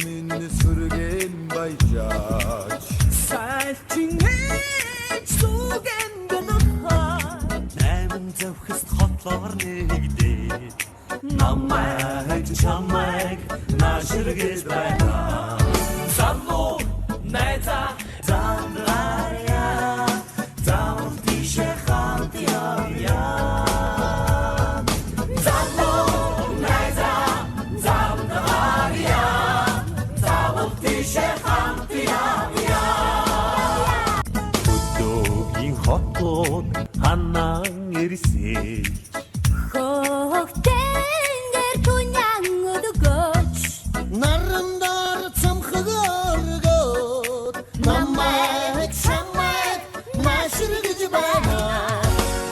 минь сүргэн баяж Сальчинэж сүгэн бэлхаа Найман завхст хотлоор нэгдээд намайг чамайг нааширгэж байна Залуу найзаа замдрая зам тишэ хамт явъя Залуу найзаа замдрая зам тишэ хамт явъя өдөөгийн хотод ханан ирсэй Хохтэнгээр түнян өдөгөж Нарандар цамхагоргоод намайг чамайг маширгэж байна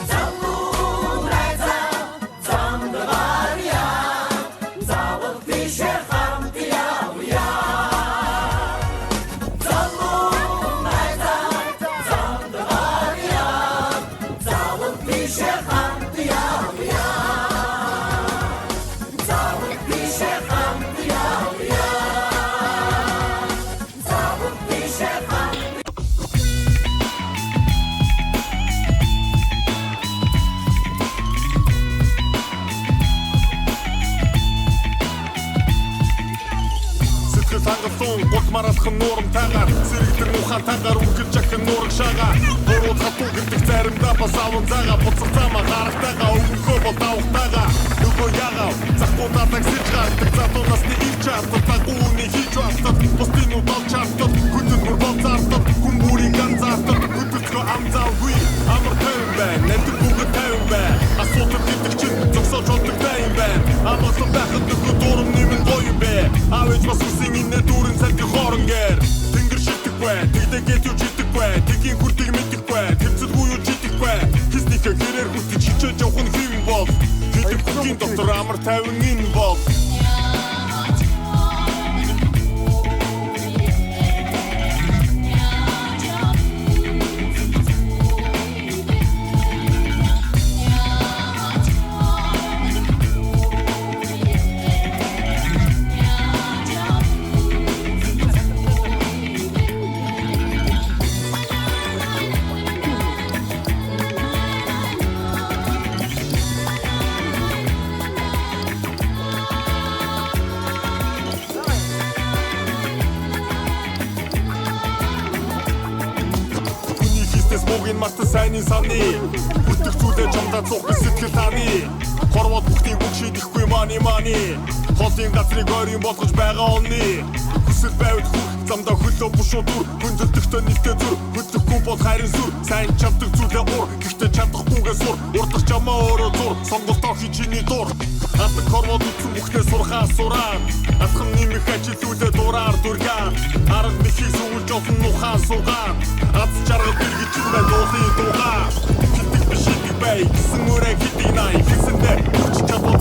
Залуу найзаа замдрая зам тишэ хамт явъя Залуу найзаа замдрая зам тишэ хамт явъя Зам тишэ хамт явъя Зам тишэ хамт Сэтгэл хангалтун гол маралхан нуурамтайгаар сэрэгдэн ухаантайгаар үргэлж ахин нуураг шагаа буруу хатуу гэдэг заримдаа бас аван заага буцах замаа гарахтайгаа өвгөхөө бол давхтайгаа нөгөө ягаа захгуудаа таксиж гардаг затуунаас нэг ил чартад тагууны хийж бastад бусдын удал чартад хүндэт бүр болцаартад хүн бүрийн ганцаартад хөдөлгөө амзаагүй амар тайван байна нэмдэг бүгд тайван байна асуудал гэдэг чинь зогсоож болдог тайван байна амгалан байхад нөхөд дурам нэмэн гоё юм бэ авэж бас үсэн инээ дүүрэн цалгын хооронгэр тэнгэр шилдэг бай тэгдэгээд юу жидэг бай тэгийн хүрдэг мэддэг бай тэмцэлгүй юу жидэг бай хийснийхээ хэрээр хүсэж хичээж явах нь хэвэн бол гэдэг бүхний доктор амар тайван энэ бол Муугийн марта сайнын саны Бүтэх зүйлээ чамдаа цух би сэтгэл таны Хорвоод бүхнийг үг шийдэхгүй мани Холын газрыг ойрын болгож байгаа оны Хүсэл байвал хүрх замдаа хөлөө бушуу дүр Хүндэлдэхтэй нэгтэй зүр Хөдлөхгүй бол хайрын сүр Сайн чаддаг зүйлээ ур Гэхдээ чадахгүйгээ сур Урдах чамаа өөрөө зур Сонголтоо хий чиний дур Хатдаг хорвоод үтсэн бүхнээ сурхаа сураад Атхан нэмэх ажилүүлээ дураар дүргаад Арга нэхийг сүгүүлж олон нухаа суугаад Аз жаргал бэргэж юм байна дуулын дуугаа Хилдэг биш идэг бай Гисэн өрөө хилдэг най Хилсэндээ хүч чадвал